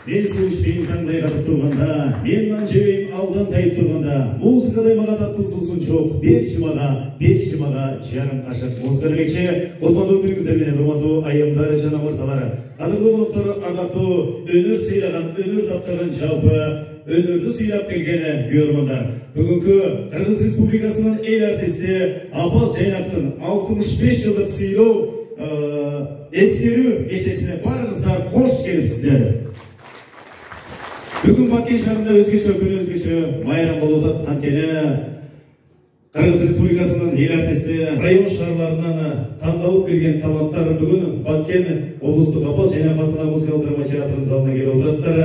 Мен су ішпейін таңдай қатып тұрғанда, мен нан жебейім алдан тайып тұрғанда, музыкадай маға татты сусын жоқ, берші маға жарым қашық. Музыка демекші, құлмаду күніңіздермен ұрмату айымдары жана мырзалары, қадірлі болықтары ардақту, өнер сыйлаған, өнер таптаған жалпы, өнерді сыйлап келгені көрмандар. Бүгінгі Қырғыз Республикасының ел артисті Апаз Жайнақтың 65 жылдық сыйлау ескеру кешесіне барыңыздар, қош келіпсіздер. Бүгін Баткен шарында өзгеше күн өзгеше майрам болып анкені Қырғыз Республикасының ел артисті район шарларынан таңдалып келген таланттар бүгін Баткен облыстық Апаз Жайнақ атындағы музыкалық драма театрының залына келіп отырсыздар.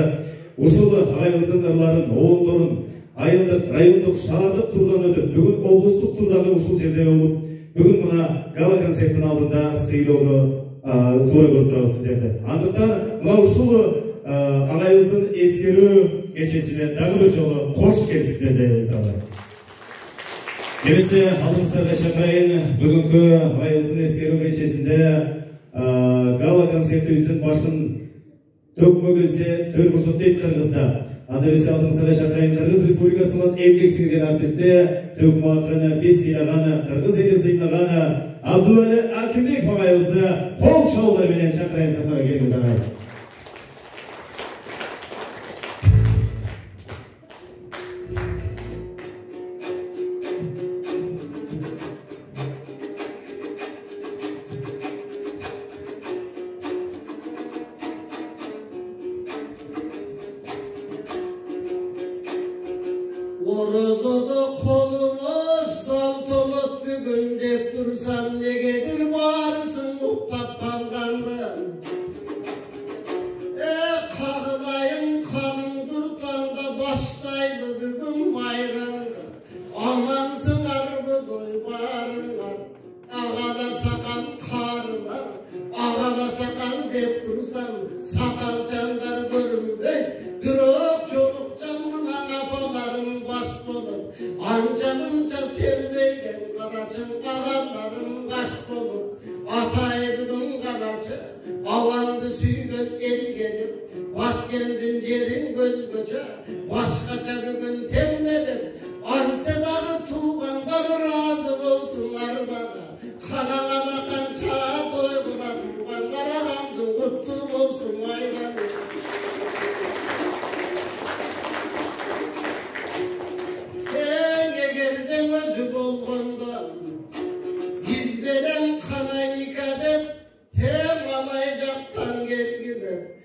Ушыл ағайымыздың ырларын, оғындырын, айылдық, райондық, шаһардық турдан өтіп, бүгін облыстық турдағы ушыл жерде болып, бүгін мына гала концерттің алдында сыйлауды тура көріп тұрасыз сіздерді. Андықтан мына ушыл ағайымыздың ескеру кешесіне дағы бір жолы қош келіпсіздер деп айтады. Келесі алдыңыздарға шақырайын, бүгінгі ағайымыздың ескеру кешесінде гала концерті үйіздің башын төк мөгілсе төр бұшық дейт Қырғызда. Адабесі алдыңыздарға шақырайын, Қырғыз Республикасының емгек сіңірген артисті, төк мақыны, бес сыйлағаны, Қырғыз елі сыйлағаны Абдуәлі Акимбек ағайымызды қол шоуларменен шақырайын, сахнаға келіңіз ағай. Orozada koluma sal tolat bugün dep dursam negedir barısın uhtap kalganmın. Kağılayın kanım durtanda başlaydı bugün bayramda. Amansın arı doy barınlar, ağala sakal karılar, ağala sakal dep dursam sakal canlar görünmey. Gürok çoluk canına apalarım baş bolup, anca mınca sermeygen karacın ağalarım kaş bolup, atay bugün karacı, avandı süygen el gelip, Batkendin yerin göz göçe, başkaça bugün termelip, Ansedağı tuğanlar razı olsunlar bana, kalan alakan çağa koygular, tuğanlara hamdın kutlu olsun ayranı. Egerden özü bolğondan, gizbeden kanay ikadep, tem alaycaktan gelgilip,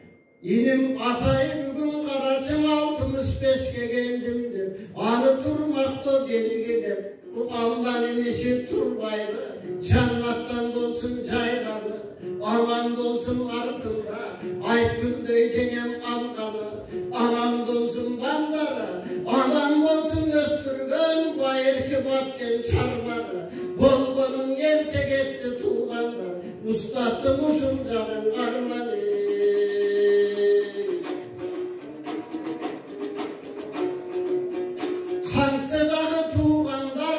inim atay bugün karacım 65'e geldim dep, anı turmakta belgilep, bu Allah'ın işi turbaylı, cannattan bolsun cayları, aman bolsun artında, Aytgül döycenem amkalı, aman bolsun bandara, aman bolsun östürgön, bayırki batken çarmağı, bolgonun yertek etti tuğanlar, ustattım uşuncağın armanı. Kansedağı tuğanlar,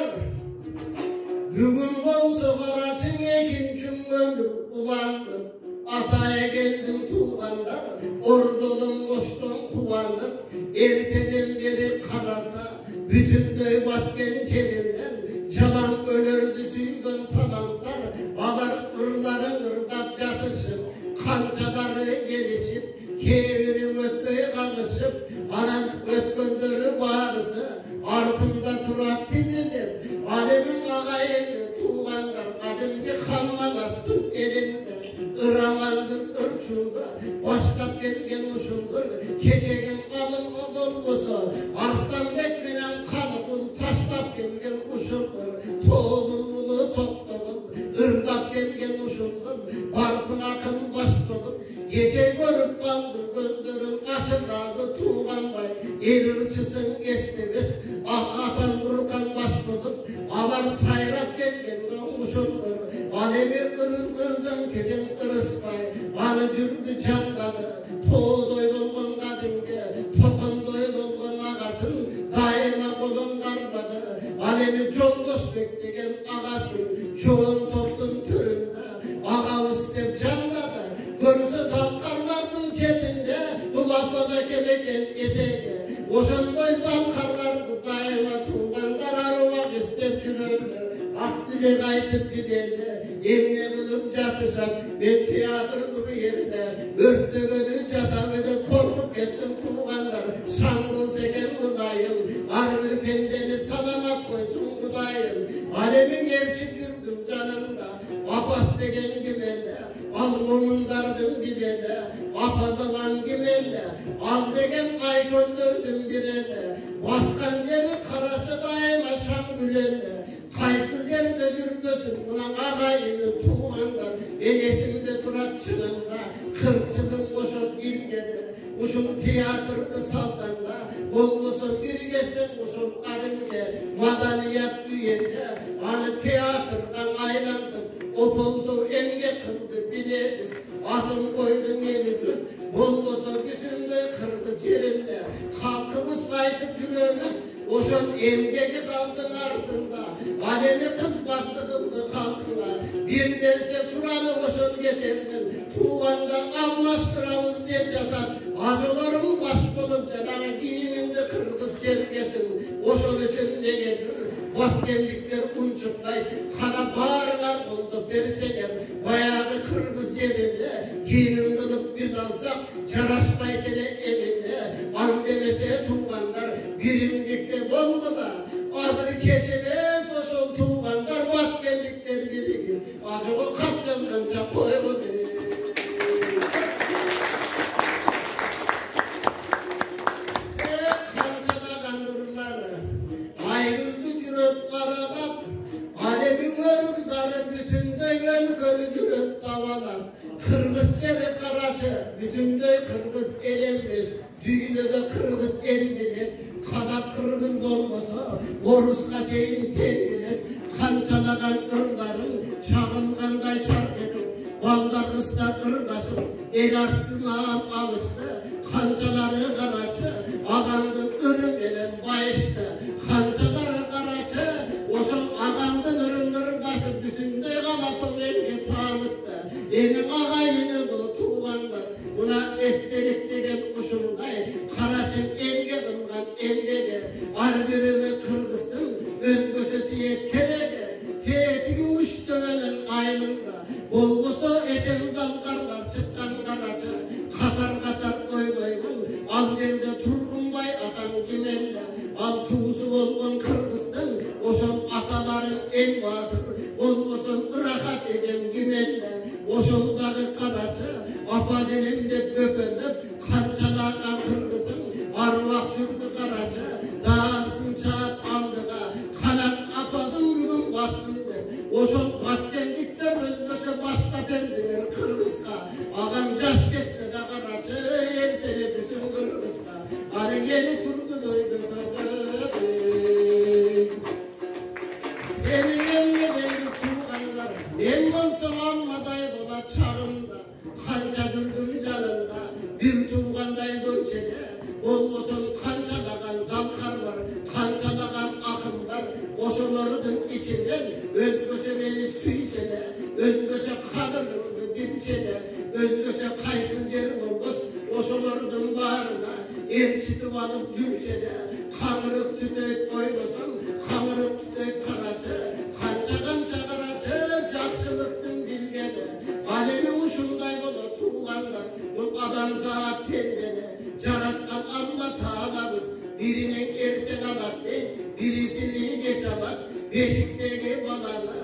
bugün bolsa karacın ekinçin ömür ulandım, ataya geldim tuğanlar, ordolum boştan kuvanıp, erteden beri karada, bütün döy batken çelimden, çalan ölürdü süygen talanlar, ağlar ırları ırdap yatışıp, kançaları gelişip, kevirin ötmeye kalışıp, anan ötköndürü bağırısı, artımda turat dizilip, alemin ağayını tuğanlar, kadimki hammalastın elinde, ıramandın ırçulda, başlap gelgen uşuldur, keçegin alım o bolgusu, Arslanbek menen kalıbıl, taşlap gelgen uşuldur, toğul bulu toptağıl, ırdap gelgen uşuldur, barpın akın baş bulup, gece görüp kaldır gözlerin açıladı tuğan bay, el ırçısın esnemez, atan durkan baş bulup, alar sayrap gelgen uşuldur, alemi ırdım gelen ırıspay, anı cürdü canları, toğdoy bolgon kadimge, tokundoy bolgon ağasın, daima kolum karmadı, alemi joldoş beklegen ağasın, çoğun toplum türünde, ağa istep canladı, görse salkarlardın çetinde, apaza kemeken etege oşondoy zalkarlardı daima tuğanlar arımak istep жүрörler ak dilek aytıp giderler emne kılıp jatышат ben teatrdı bu yerde örttөгөнү жатам эде korkup kettim tuğanlar şan bolsa eken kudayım ar bir pendeni salamat koysun kudayım alemin erçip yürüdüm canımda apas degen kimelle al momundardım bilele apazaman kimelle al degen ay göndürdüm birele baskan yeri karaçı daima şam gülelle kaysız yerde жүрбөсүн ulan ağayını tuğanlar ben esimde turat çınımda 40 жылым koşup ilgede uşul tiyatrdı saltanda bolbosun bir kestim uşul kadimge madaniyat üyede anı tiyatrdan aylandım opoldu emge kıldı bilemiz atım koydum yenigün bolbosu bütündöy kırgız yerinde kalkımız kaytıp жүрөбүz oşon emgegi kaldın ardında alemi kısbattı kıldı kalkına bir derse suranı oşon getirmin tuğandan almıştıramız dep jatar acılarım baş bolup janağı giyiminde kırgız kergesin oşon üçün negedir Batkenlikler unçukday kana bağırılar oldu berseler bayağı kırgız yerinde giyimim kılıp biz alsak jaraşmaytele eminle an demese tuğanlar birimlikte bolguda azır keçemez oşol tuğanlar Batkenlikler birigin acığı kat yazgança koygu bütünдөй kırgız elemiz düğünöde kırgız el bilet kazak kırgız bolmasa oruska çeyin ten bilet kançalagan ırların çağılganday çark edip balda kısta ırdaşıp el astınam alıştı kançaları karaçı ağamdın ırım elen bayıştı kançaları karaçı oşun ağamdın ırın ırdaşıp bütünдөй galatın elge tanıttı emin ağayını da tuğanlar buna estelik degen uşunday karaçın emge kılgan emgege ar birini kırgızdın özgöçö tiyet kerege teetigi uç dövelen aylında bolboso eçen zalkarlar çıkkan karaçı katar katar oynoymun al yerde turgunbay atam kimelle al tuğusu olgon kırgızdın oşon ataların el badır bolboson ırahat ecem kimelle oşoldagı karaçı apaz elimde böpöndüp kançalardan kırgızım arvak жүрdü karaçı dağılsın çağıp aldıga kanak apazım bugün bastındı oşol Batkenlikler özgöçö başta berdiler kırgızga ağam jaş kesse de karaçı ertele bütün kırgızga arı geli turdu doy böpödüp emin emne deydi tuğanlar men bolsam almaday bola çağımda kança жүрдüm canımda bir tuğanday görçede bolbosun kançalagan zalkar var kançalagan akım var oşolarının içinden özgöçö meni suyçede özgöçö kadırımdı dinçede özgöçö kaysın jerim olmaz oşolarının bağrına erçitip alıp жүрçede kamırık tütöyüp oynasam kamırık tütöyüp karaçı kança kança karaçı jakşılıktın bilgeni alemi uşunday bola tuğanlar bu adam zat pendene jaratkan Allah Taala'mız birinin erte kalat deyip birisini geç alat beşikteki balana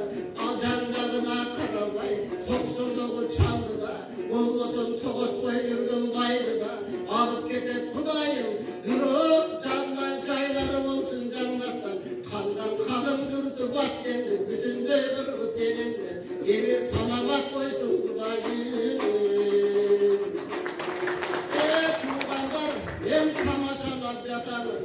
janjagına karamay toksundoğu çaldı da bolbosun togotboy yürgün baydı da alıp ketet kudayım yürüp candan çaylarım olsun jannattan kalgan kadın жүрdü Batkenlik bütünдөй kırgız elinde emir salamat koysun kudayım tuğanlar hem kamaşalap jatamın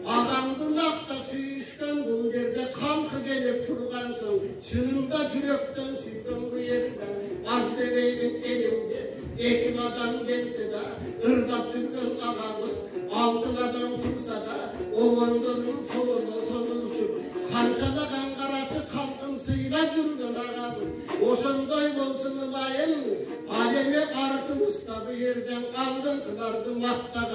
ağamdın akta sүйüşken bu yerde kalkı gelip turgan soң çınımda жүрөктөн süydüm bu yerde az demeymin elimde ekim adam gelse de ırdap жүрgön ağamız altın adam tursa da ovondonun soğunda sozuluşup kançalagan karaçı kalkın sıylap жүрgön ağamız oşondoy bolsun ılayım alemi artımızda bu yerden aldın kılardı makta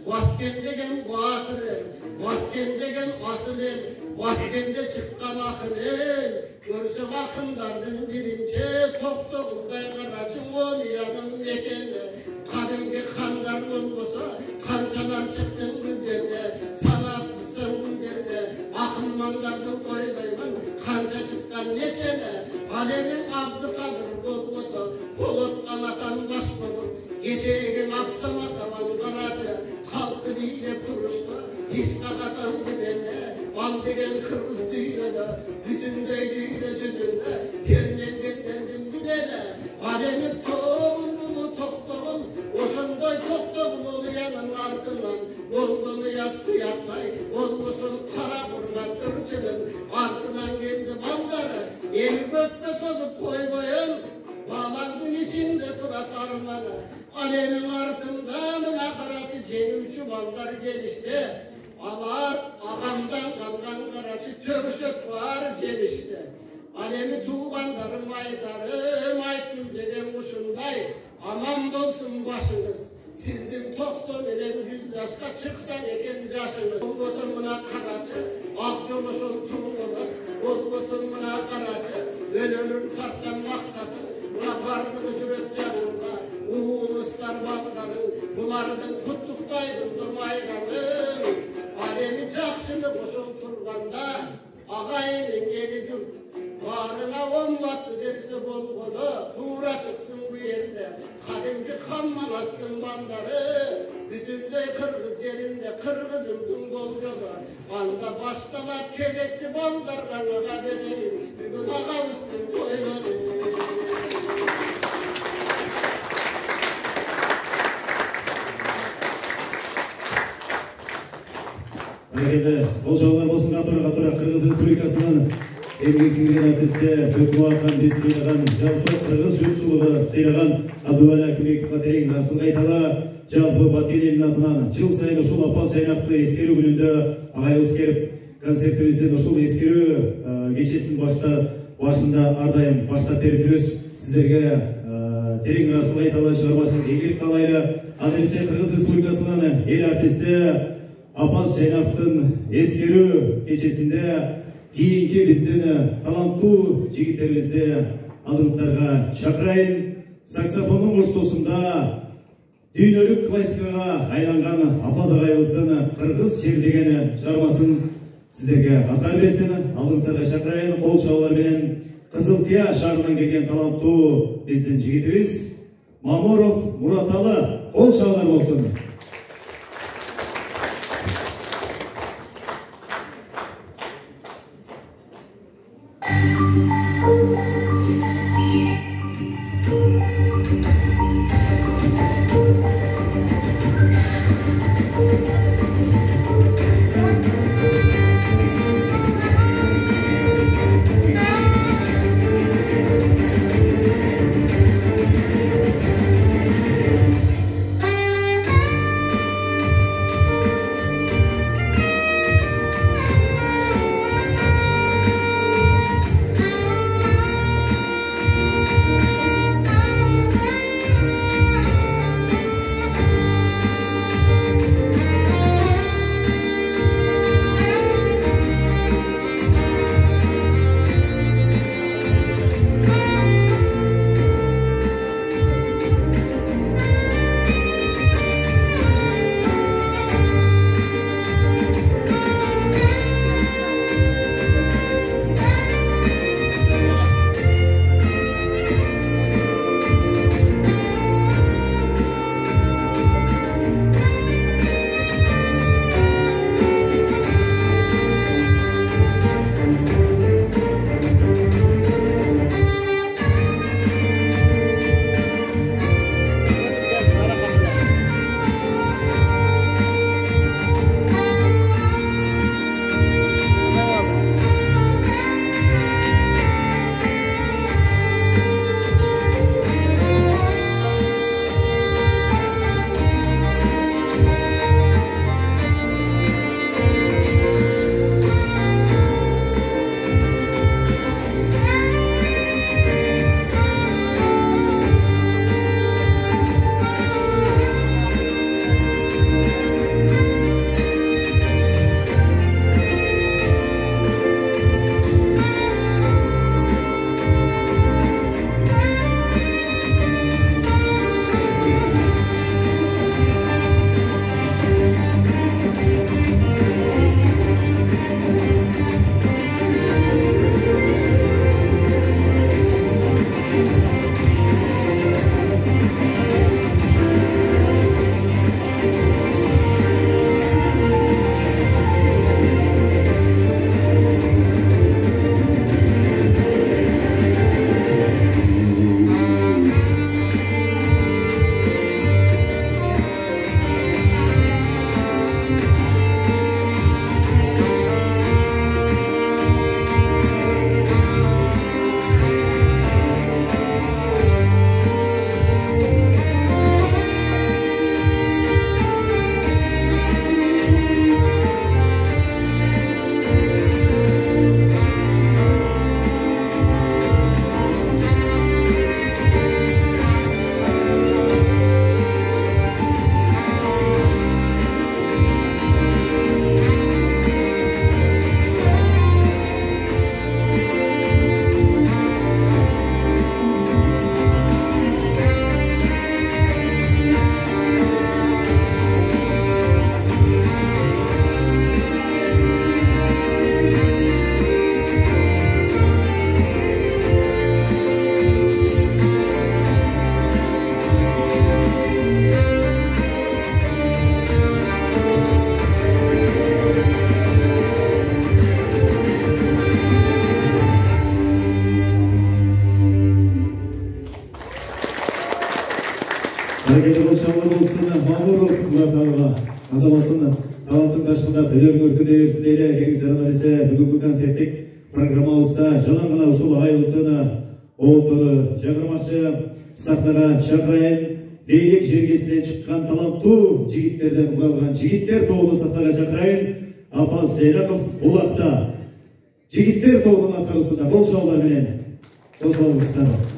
Batken degen batır el, Batken degen asıl el, Batkende çıkkan akın el. Görsek akındardan birinci, Toktoğunday karacı oluyanım mekende. Kadimki kandar olmasa, kançalar çıktın gülderde. Sanatsızsın gülderde, akılmanlardan koydayman, kança çıkkan neçene. Alemin Abdülkadir olmasa, kolot kanatan baş bulup, geceyim apsama taban karacı, kalktı ile duruşta, iskakatan dibende. Bal degen kırmız düğüne, bütün düğüne cüzünde, terinen gönderdim gidene. Alemi toğul bulu toktoğul, oşunday toktoğul oluyanın ardından, olduğunu yastı yapmay, olmasın kara kurmat ırçının, ardından geldi baldarı, eli gökte sozup koymayın, bağlandın içinde turat armanı. Alemin ardında mına karaçı cenüçü baldar gelişti. Alar ağamdan kalkan karaçı töküşöt var cemişti. Alemi tuğandarım aydarım aytın degen kuşunday. Aman olsun başınız. Sizden 90 ile 100 yaşka çıksan eken yaşınız. Olmasın buna karaçı, akjoluşun tuğular. Olmasın buna karaçı, önünün tarttan maksadı. Buna bardığı cüret canında, uğuluslar baldarım. Bulardan kutluktaydım bayramım. Alemi çakşılı koşun turganda, ağayının eli gürt. Varına 10 vatlı derisi bolgolu, tuğra çıksın bu yerde. Kadimki Hamman astın bandarı, bütünde Kırgız yerinde Kırgızımdın bolgolu. Anda baştalar kezekli bandar kanıga vereyim, bugün ağamızın toyları. Эгерде болжолор болсун катуура Кыргыз Республикасынын эмгек сиңирген артисти Төкмуакан биз сыйлаган жалпы кыргыз журтчулугу сыйлаган Абдубали Акимбековго терең ыраазычылык айталы. Жалпы Баткен элинин атынан жыл сайын ушул апал жайнакты эскерүү күнүндө агайыбыз келип концертибиздин ушул эскерүү кечесин башында ар дайым баштап берип жүрөбүз. Сиздерге терең ыраазычылык айталы, чыгармачылык ийгилик каалайлы. Аны эмесе Кыргыз Республикасынын эл артисти Апас Жайнаповдун эскерүү кечесинде кийинки биздин таланттуу жигиттерибизди алдыңыздарга чакырайын. Саксофондун коштоосунда дүйнөлүк классикага айланган Апас агайыбыздын Кыргыз жер деген чыгармасын сиздерге аткарып берсин. Алдыңыздарга чакырайын. Кол чабуулар менен Кызыл Кыя шаарынан келген таланттуу биздин жигитибиз Маморов Мураталы кол чабуулар болсун. Азамасын таланттың ташқында төлерін өркінде ерсі дейлі кеңістері нәресе бүгінгі концерттік программауызда жалан ғана ұшыл айылысыны оңтыры жағырмақшы сахнаға шақырайын. Бейлік жергесінен шыққан талантты жігіттерден құралған жігіттер тобын сахнаға шақырайын. Апаз Жайнақов Бұлақта жігіттер тобының атқарысында бұл жауларменен қозғалыңыздар.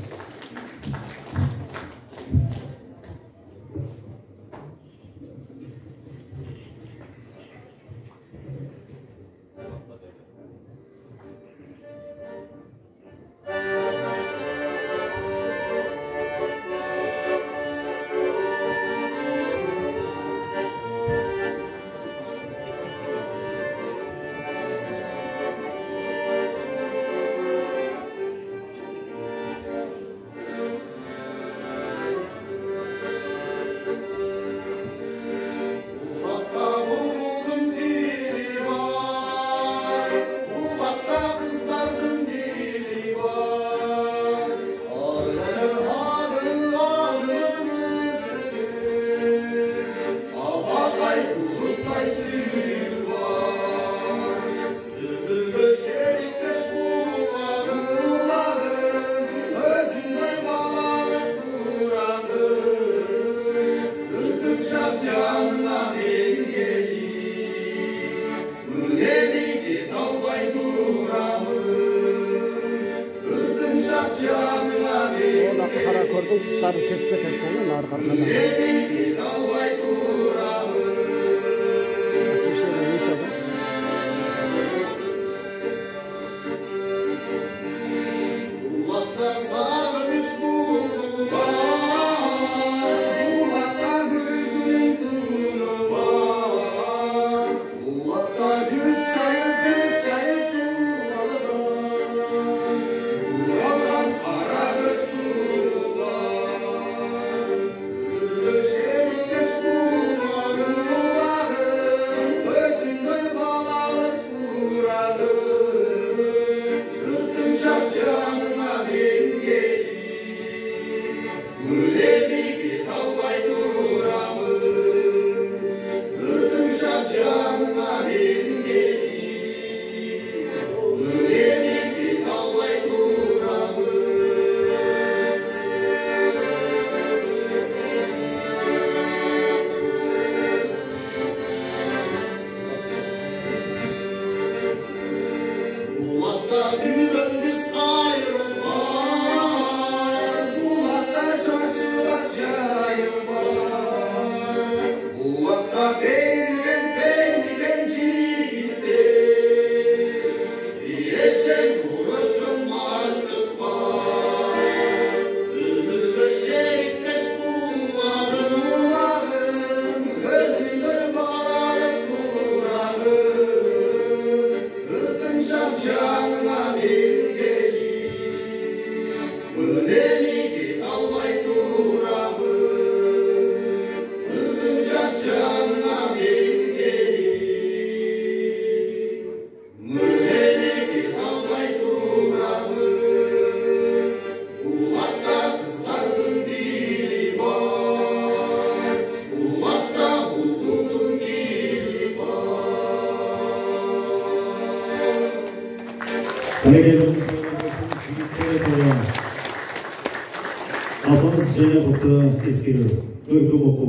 Апаз Жайнақовты ескеру, көркем оқу,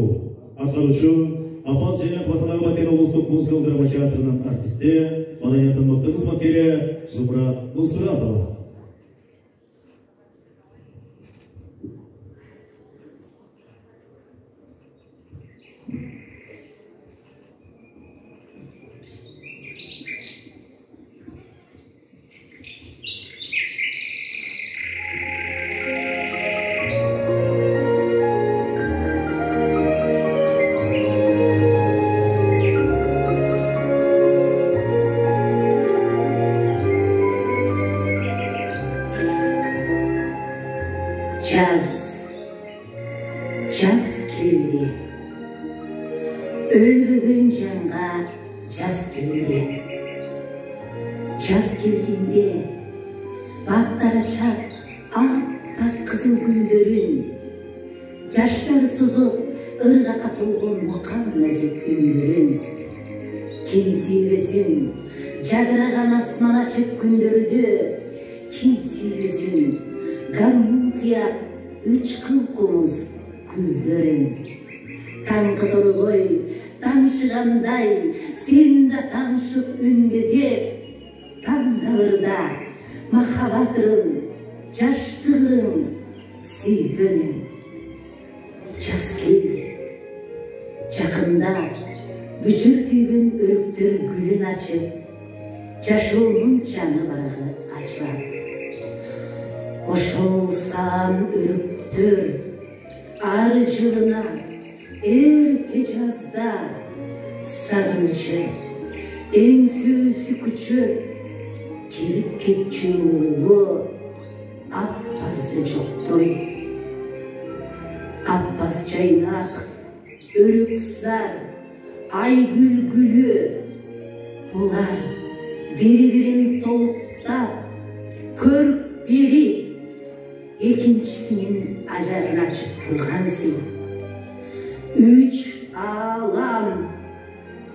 атқарушы Апаз Жайнақов атындағы Бакен облыстық музыкалық драма театрының артисті, маданияттың мықты қызметкері Зумра Нусратова. Жаз келді, өлбеген жанға жаз келді. Жаз келгенде бақтар açar appak қызыл гүлдерін, жаштар сызып ырга катылган мыкан нәзік үндерін. Ким сүйбесін жадыраған асман ачык күндөрдү, ким сүйбесін гармонкия үч кылкымыз күндөрүн. Таң кытылгой таңшығандай, сен да таңшып үнгезеп, таңдабырда махаббатырын, жаштырын, сүйгөнүн. Жас келди, жакында бүчүр түйгөн өрүктөр гүлүн ачып, жашоонун жаңы барагы ачылат. Ошолсам өрүктөр ар жылына, эрте жазда сагынычы, эң сүйүүсү күчөп, келип кетчү улуу аппазды жоктой. Аппаз жайнак, өрүк зар, айгүл гүлү, булар бири-бирин толуктап, көрүп берип, экинчисинин ажарын ачып тургансың. Үч алам,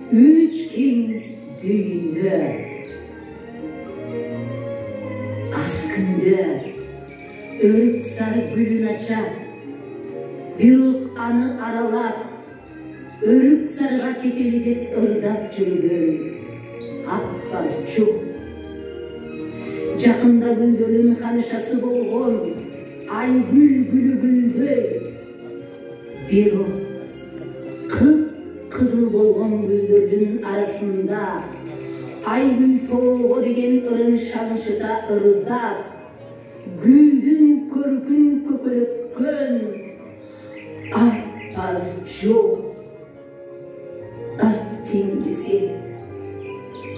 үч кең дүйнө. Аз күндө өрүк зар гүлүн ачат, бирок аны аралап, өрүк зарга кетели деп ырдап жүргөн аппаз жок. Жакында гүлдөрдүн ханышасы болгон айгүл гүлгүлдөй, бирок кып-кызыл болгон гүлдөрдүн арасында айгүл тоого деген ырын шаңшыта ырдап, гүлдүн көркүн көкөлөткөн аппаз жок. Теңдесе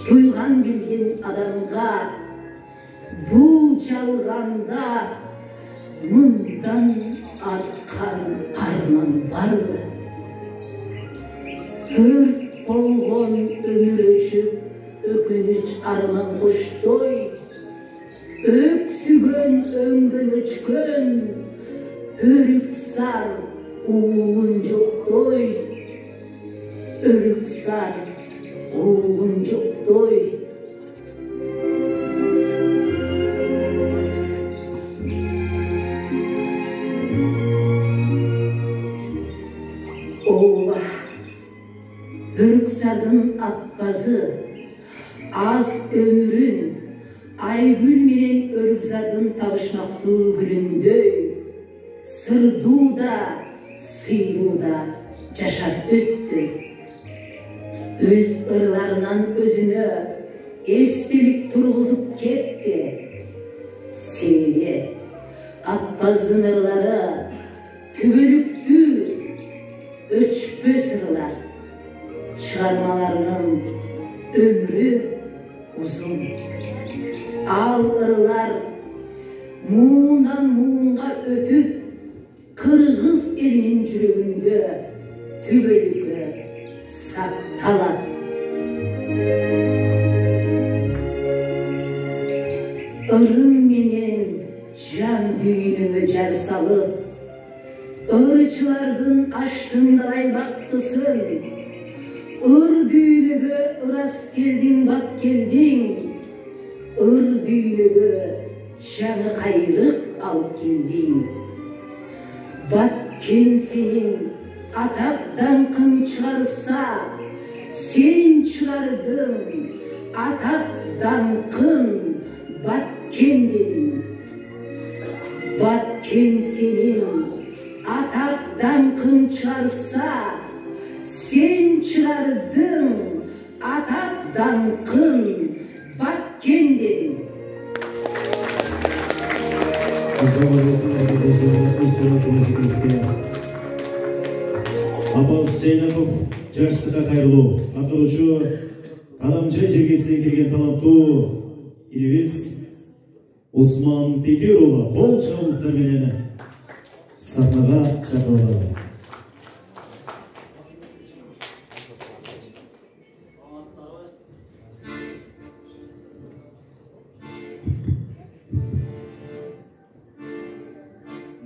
туйган билген адамга бул жалганда мындан арткан арман барбы? Өрт болгон өмүр өчүп, өкүнүч арман коштой, өксүгөн өңдөн өчкөн өрүк зар уулун жоктой. Өрүк зар уулун жоктой. Ооба, өрүк зардын аппазы аз өмүрүн айгүл менен өрүк зардын табышмактуу гүлүндөй сырдуу да, сыйлуу да жашап өттү. Өз ырларынан өзүнө эстелик тургузуп кетти. Себеби аппаздын ырлары түбөлүктүү, өчпөс ырлар. Чыгармаларынын өмүрү узун. Ал ырлар муундан муунга өтүп, кыргыз элинин жүрөгүндө түбөлүккө сакталат. Ырым менен жан дүйнөңө жар салып, ырчылардын аштыңдай бактысын, ыр дүйнөгө ырас келдиң, бак келдиң, ыр дүйнөгө жаңы кайрык алып келдиң. Баткен сенин атап даңкың чыгарса, сен чыгардың атап даңкың Баткендин. Баткен сенин атап даңкың чыгарса, сен чыгардың атап даңкың Баткендин. Аппаз Жайнаков жаштыкка кайрылуу, акыручу Адамчы жергесинен келген таланттуу элебиз Усман Пекер уулу кол чабыңыздар менен сахнага чакырылды.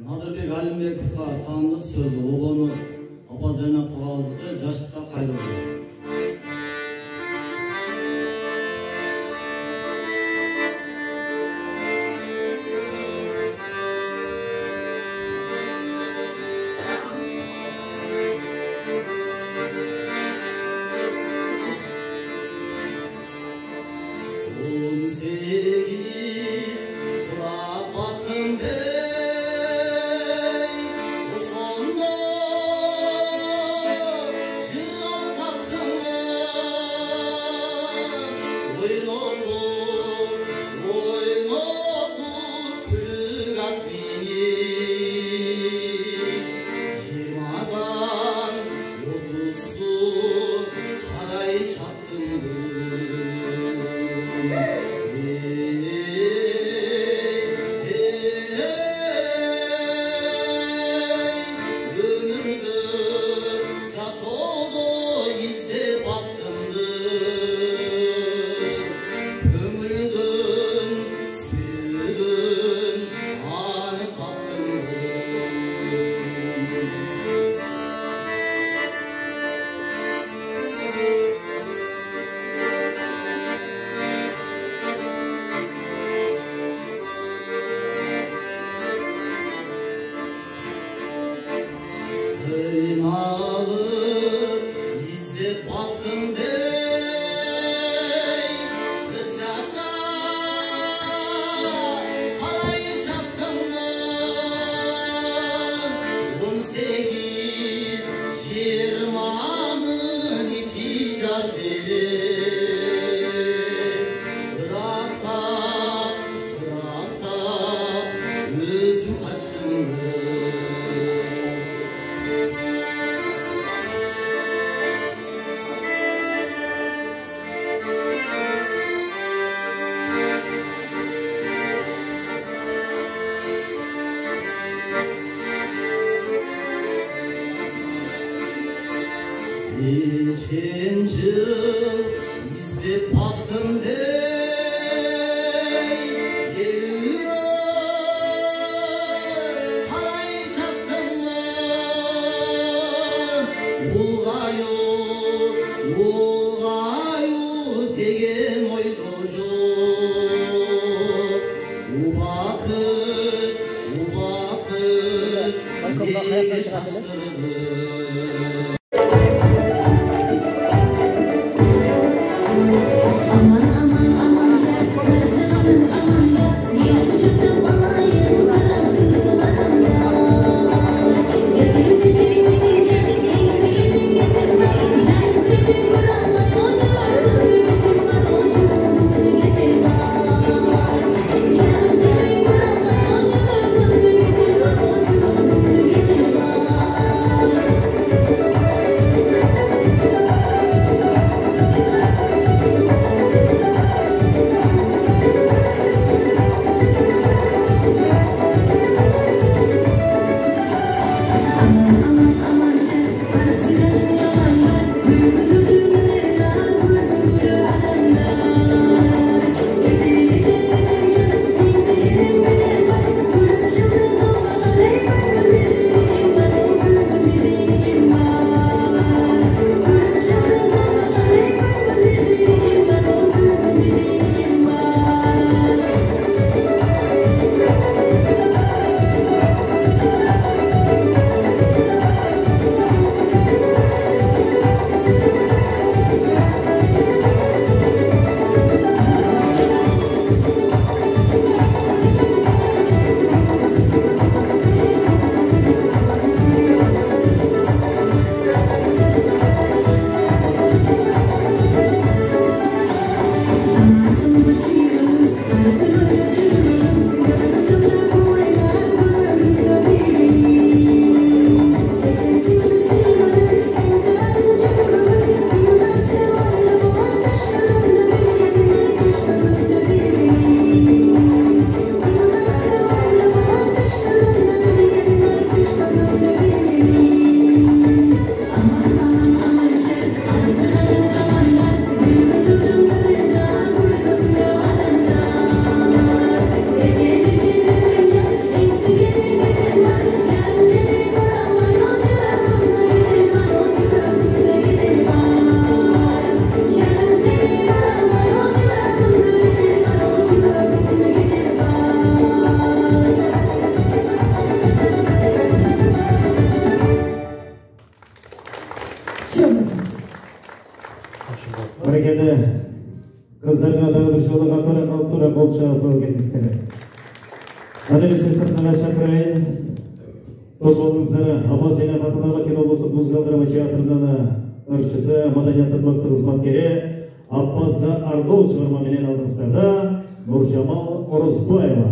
Надырбек Алимбековго таандык сөзү огонуп, Аппаз қағаз жана қағаздыкка жаштыкка кайрылды. Geçen yıl Барекелді. Қыздарға дағы бір жолы қатура қол чағып қойылген істері. Қадемесе сахнаға шақырайын. Дос болыңыздары Абаз және Батынова кинолысы музыкалық драма театрынан ырчысы, маданияттың мықты қызметкері Аббазға Ардол шығармаменен алдыңыздарда Нұржамал Орозбаева.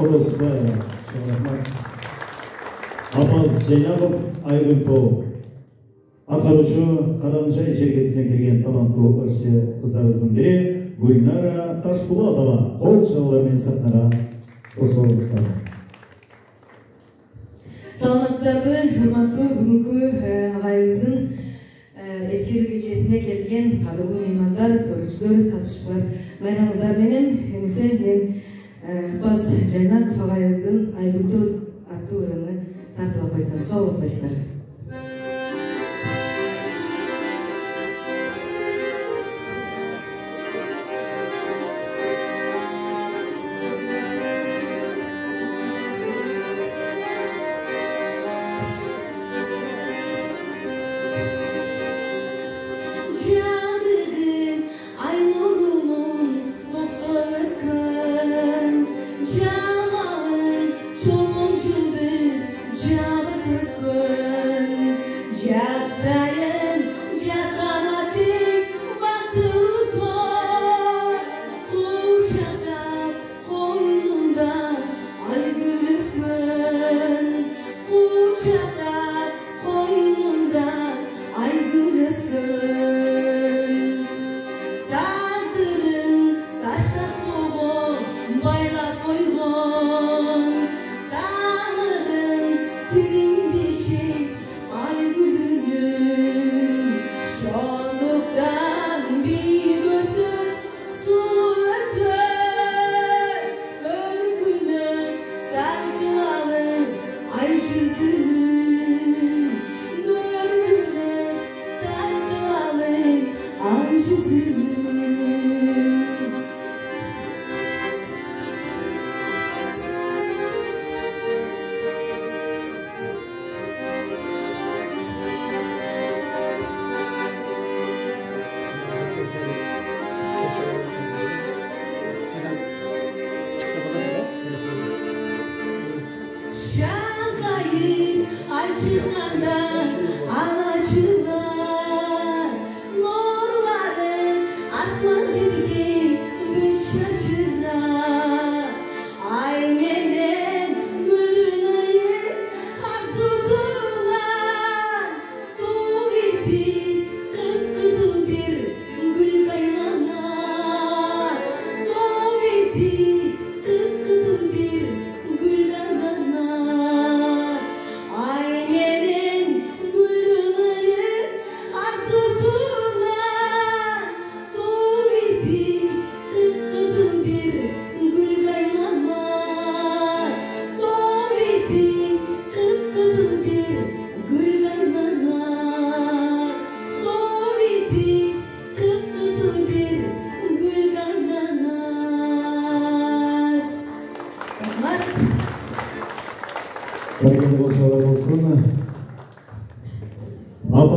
Orozbаева, Абаз Жайнабов, Айгүл Тоо. Атқарушы Қадамжай жергесіне келген талантлы ыршы қыздарымыздың бірі Гүлнара Ташпулатова қол шаулармен сахнаға қосылыңыздар. Саламатсыздарбы, урматтуу бүгүнкү агайыбыздын эскерүү кечесине келген кадырлуу меймандар, көрүүчүлөр, катышуучулар, майрамыңыздар менен эмесе мен Бас Жайнаков агайыбыздын Айгүлдү аттуу ыраны тартып койсом, кабыл албайсыздар.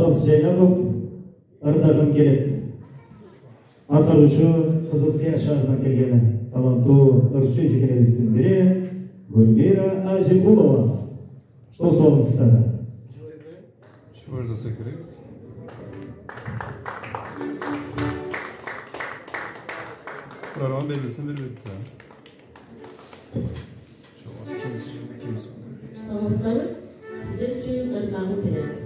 Бас Жайнаков ырдағым келет. Атқарушы Қызылқия шағынан келгені таланттуу ыршы жекелеріміздің бірі Гүлмира Ажигулова. Что соңыңыздар? Чего жасау керек? Программа берілсін бербепті. Саламатсыздар, сіздер үшін ырдағым келет.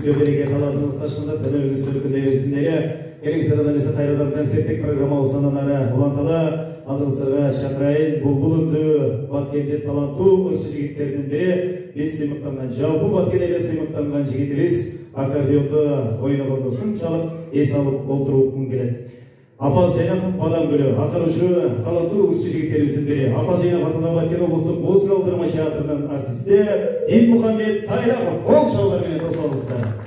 Өзгө береке талабыңыз ташкындап, өнөрүңүз көркүндөй берсин эле. Эрик сададан эсе кайрадан концерттик программа усананары улантала. Алдыңыздарга чакырайын. Булбул үндүү Баткенде таланттуу ырчы жигиттердин бири, биз сыймыктанган, жалпы Баткен эле сыймыктанган жигитибиз аккордеонду ойногондо ушунчалык эс алып олтургум келет. Апаз Жайнаков Бадам гүлү, акырчы таланттуу ырчы жигиттерибиздин бири. Апаз Жайнаков атынан Баткен облустук музыкалык драма театрынын артисти Дилмухаммед Тайраков. Кол шаулар менен тосолуңуздар.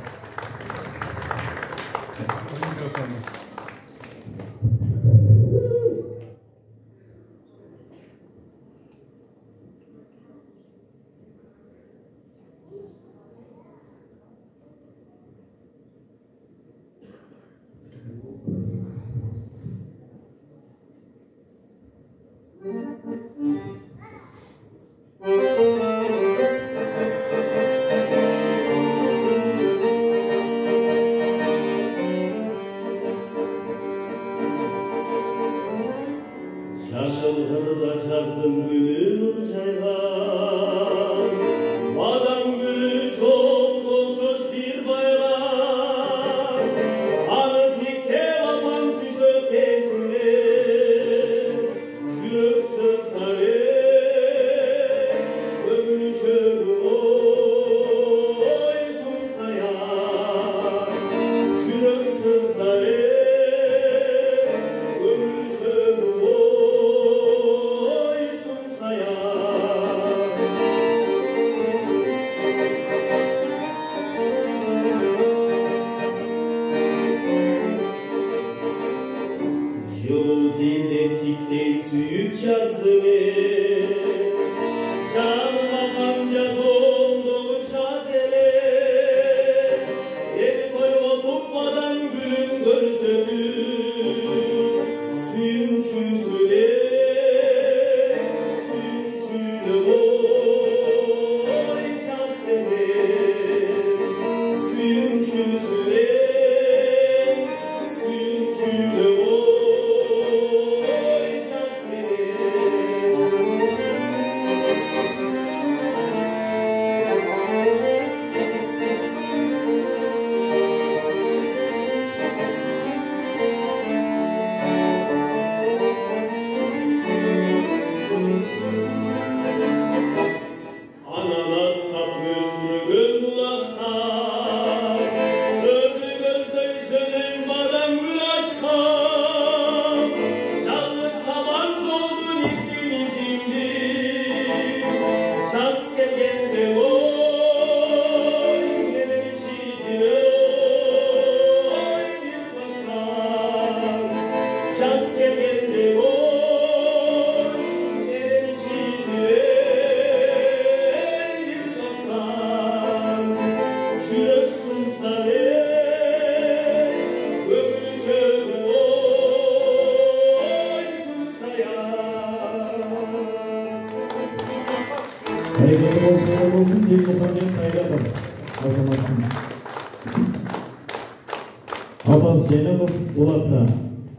Апаз Жайнаков Улакта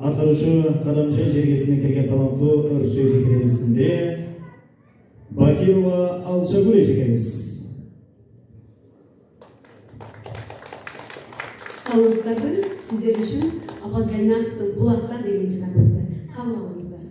атырышы Кадамчай жергесинен келген таланттуу ырчы жигиттерибиздин бири Бакирова Алчагүл эжекебиз. Саламатсыздарбы, сиздер үчүн Апаз Жайнаковдун Булакта деген чыгармасы. Кабыл алыңыздар.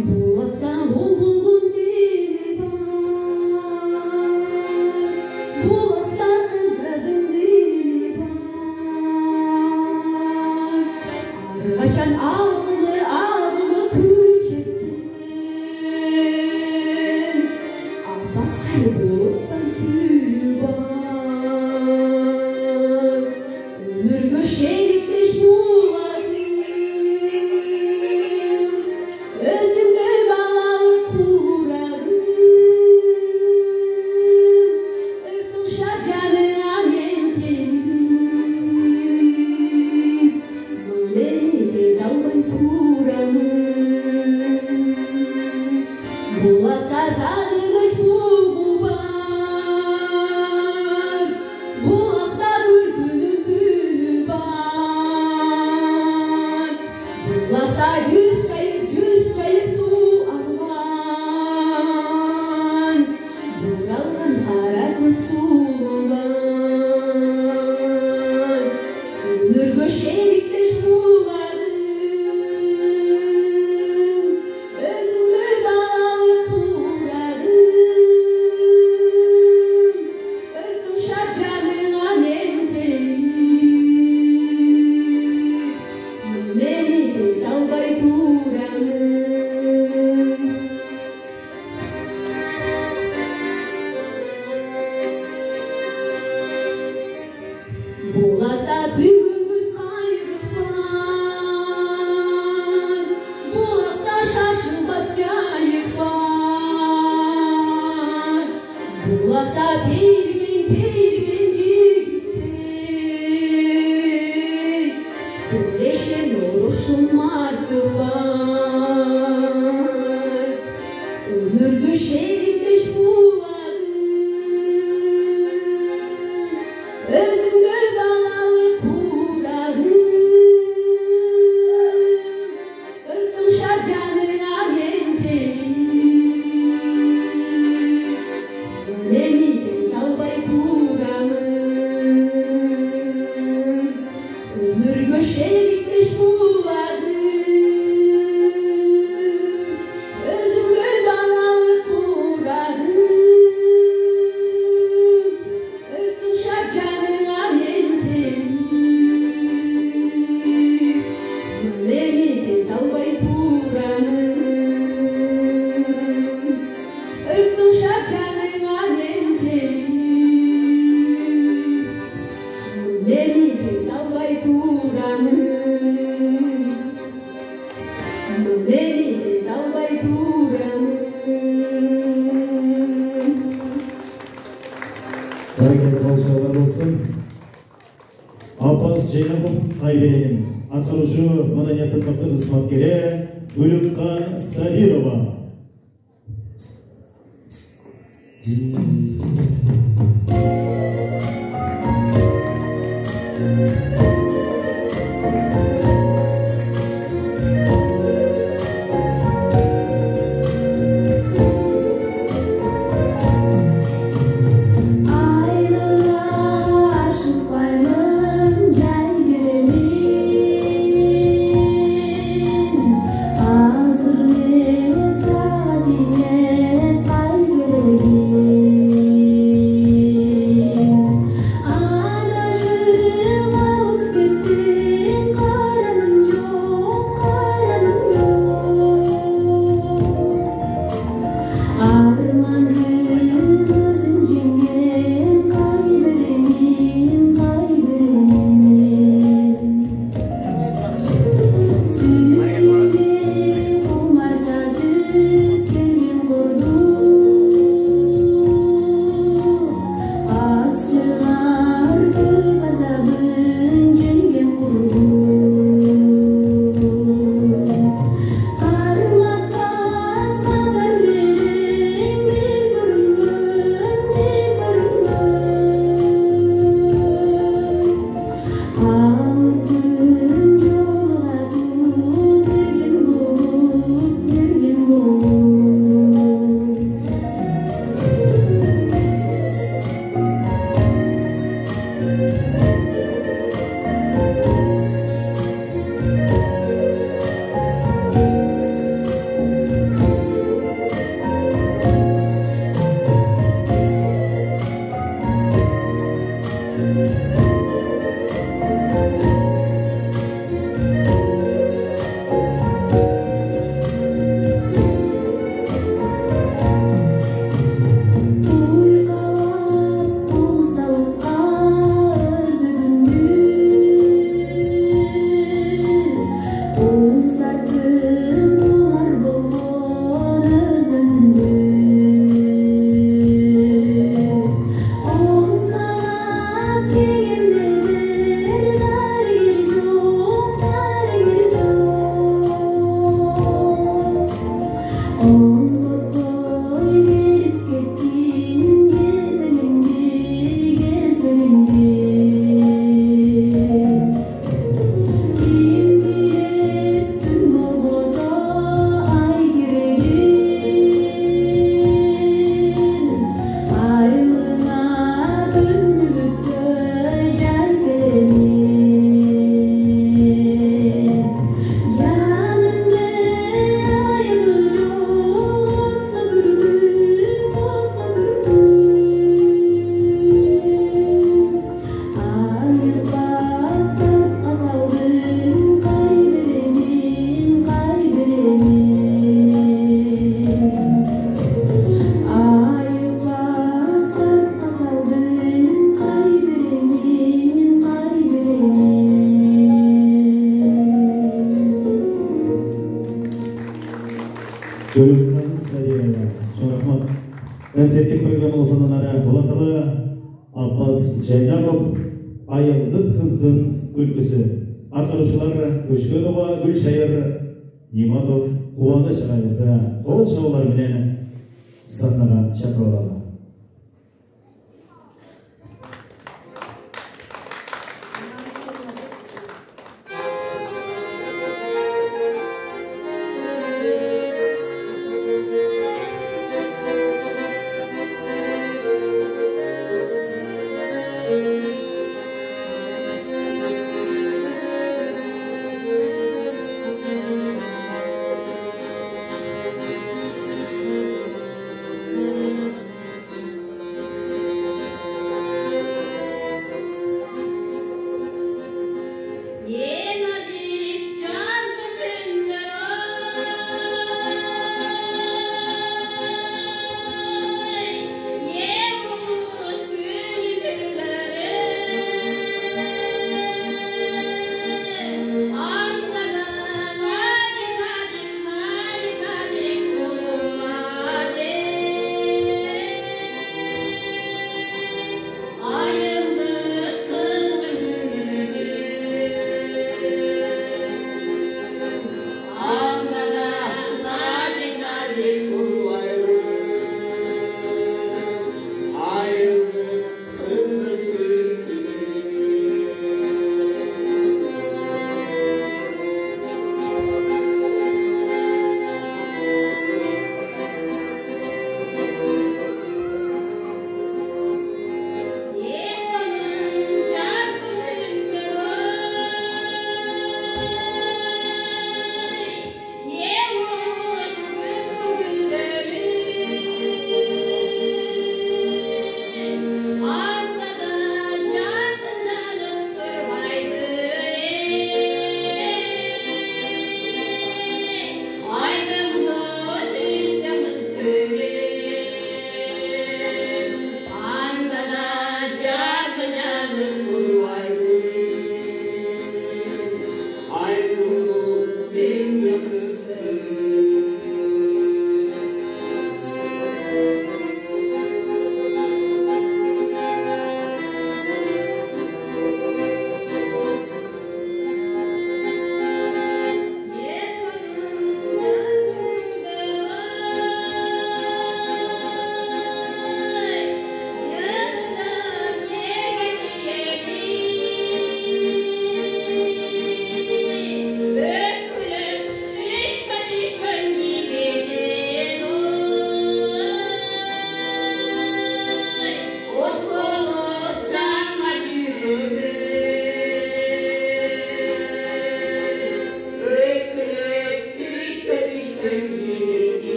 Булакта бұлбұлдың дені бар, Bulakta sarılıç buğu var, bulakta bülbülün tülü var. Bulakta yüz çayıp su akman, buralgın araklı sular. Ömür göşerikleş bularım, özümlü bağlı kurarım. Örtüm şarcanına nentelim, beni dalgay duranım. Bulakta tüygümüz kayrıklar, bulakta şaşılmaz cayık var. Bulakta peyrgen cigitler, güneşin oluşun martı var. Ömür düşerikleş bularım, özümlü bağlı kurarım. Örtüm şarcanına nentelim, beni dalbay duranım. Ömür göşerikleş bularım, özümlü bağlı kurarım. Örtüm şarcanına nentelim, beni dalbay duranım. Örtüm şarcanına nentelim, beni dalbay duranım. Beni dalbay duranım. Bereketli bolşalar olsun. Апаз Жайнақов Айберенин, атқарушы маданият ынтымақтастық қызметкері Гүлімхан Сабирова. Hazır mı sadiyet ay görelim. Çok rahmat. Konsertlik programı sonunlara Polatlı Abbas Jaynakov Ayıldı Kızdın Gülküsü. Atkarıcılar Gülşgönova Gülşehir Nimatov Kuvanda Çağayızda Kol şavalar bilen satnağa şakroğladı.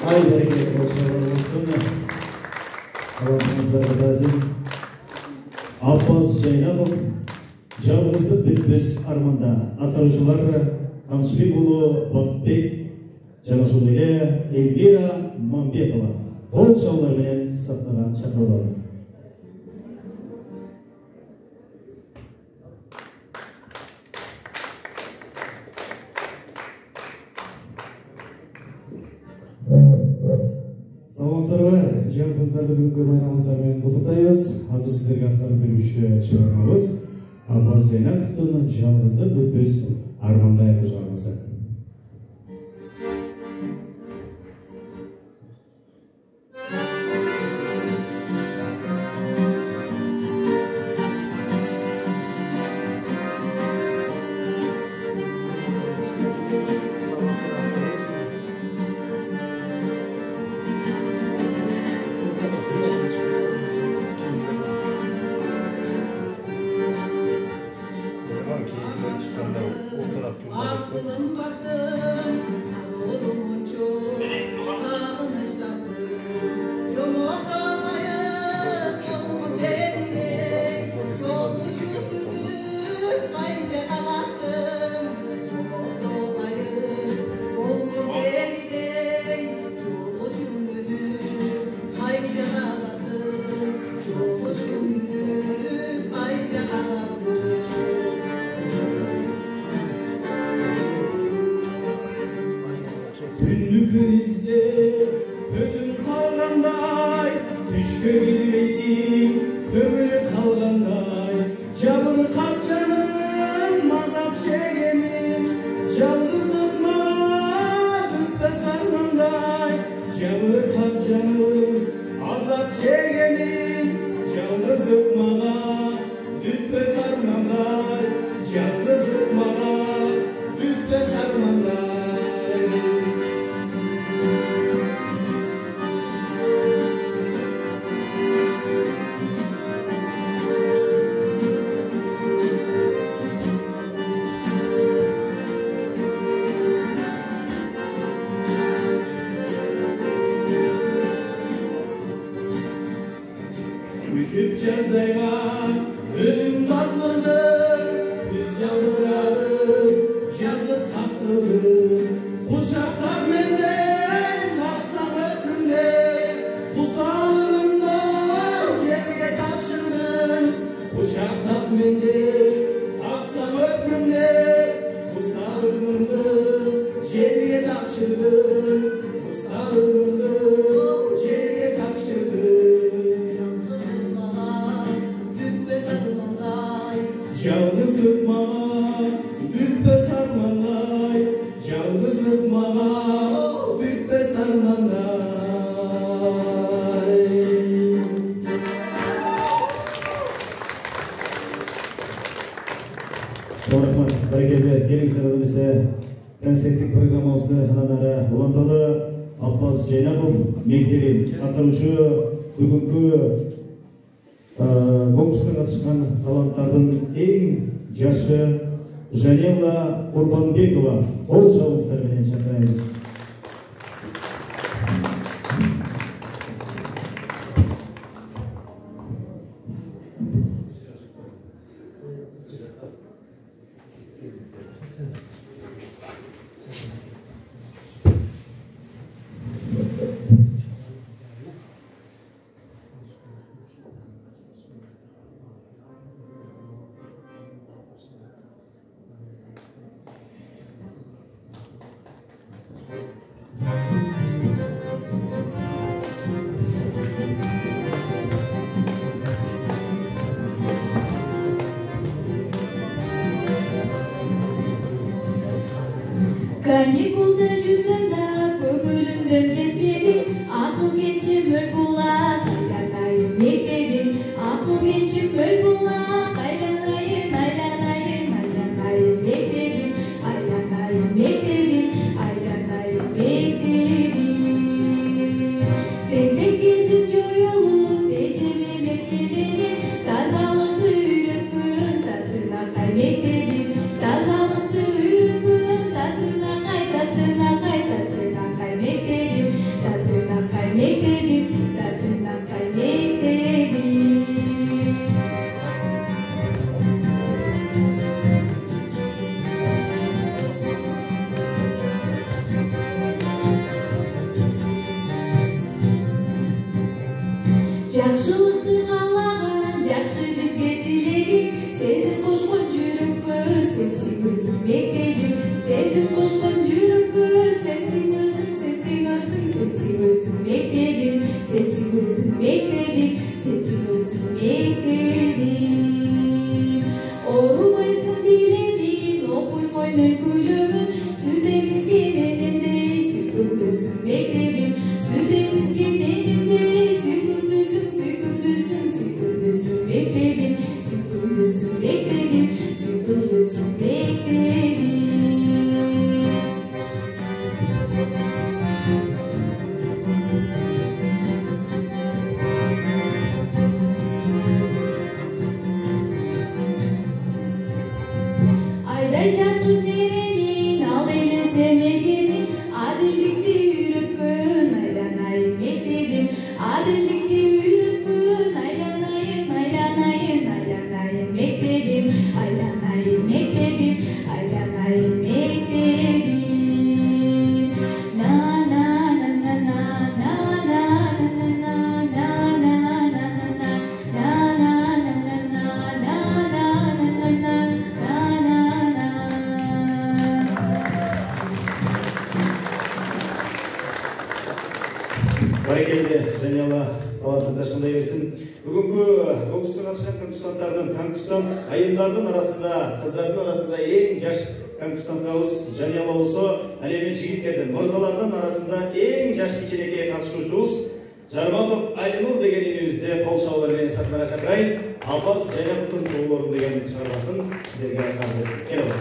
Haydi bereketli hoşçakalın olsun. Allah'ımızda razı. Abbas Jaynakov Жалғыздық бітпес арманда. Атқарушылар Қамшыбекұлы Бақытбек, жаңа жыл елі Эльвира Мамбетова. Қол шауларымен сахнаға шақырылады. Саламатсыздар, жеңімпаздарды бүгінгі байрамыңыздармен құттықтаймыз. Қазір сіздерге атқарып беруші шығармамыз Аббас Жайнаковтың жалғыздық бітпес арманда атты шығармасы. Asılım baktım, sarılım uçum, sağınışlattım. Yumurtayı kolum belli, sol uçum yüzü kayınca kanattım. Gülgün izle gözün kalganday, düşkü bilmeysin kömülü kalganday. Jabır kap canım azap çekemin, yalnızlık bana bitmez armanday. Jabır kap canım azap çekemin, yalnızlık bana bitmez armanday. Yalnızlık bana bitmez armanday. Ütüp жазайған өзім басылдым, күз яудырады, жазып тақтылым. Құшақтап менден тапсам өкімде, құсалығымды жерге тапшырдым. Құшақтап менден тапсам өкімде, құсалығымды жерге тапшырдым. Құсалығымды жерге тапшырдым. Yalnızlık bana bitmez armanday, yalnızlık bana bitmez armanday. Çok rahmat, bereketli. Gelin sırada konsertlik programımızda hananara Ulandalı Abbas Ceynakov Mektebi атқарушы бүгінгі конкурсқа қатысқан таланттардың ең жасы Жанелла Құрбанбекова. Қол шабыстармен шақырайын. Каникулда жүзім да көңілімді кетпеді, ақыл кенші мөл бола, айланайын мектебім. Ақыл кенші мөл бола, айланайын, айланайын, айланайын мектебім. Айланайын мектебім, айланайын мектебім. Тендек кезім жойылып, тежемелеп келемін, тазалықты үйреткін, татынақай мектебім. Тазалықты үйреткін, татынақай, татынақай, татынақай мектебім. Татынақай мектебім, татынақай мектебім. Жақшылықты қалаған, жақшы бізге тілеген, сезім қошқан жүрекке, сенсің өзің мектебім. Сезім қошқан жүрекке, сенсің өзің, сенсің өзің, сенсің өзің мектебім. Сенсің өзің мектебім, сенсің өзің мектебім. Орубайсың билемін, оқуймойын өлкөлөмін, сүт емізген енемдей, сүйкімдісің мектебім. Сүт емізген енемдей, сүйкімдісің, сүйкімдісің, сүйкімдісің мектебім. Сүйкімдісің мектебім, сүйкімдісің мектебім. Айдай жарқын беремін, ал елесемегенім, аділдікті үйреткін, айланайын мектебім. Аділдікті үйреткін, айланайын, айланайын, айланайын мектебім. Айланайын мектебім, айланайын мектебім. На на на на на на на на на на на на на на на Барекелді, және Алла талантын ташқандай берсін. Бүгінгі конкурстан қатысқан конкурсанттардың, конкурстан айымдардың арасында, қыздардың арасында ең жас конкурсантымыз және Алла осы әлемен жігіттердің мырзалардың арасында ең жас киченекей қатысушымыз Жарманов Алинур деген үйімізде қол шауларымен сахнаға шақырайын. Апас Жайнақовтың толылырын деген шығармасын сіздерге қарғырсын. Келіп.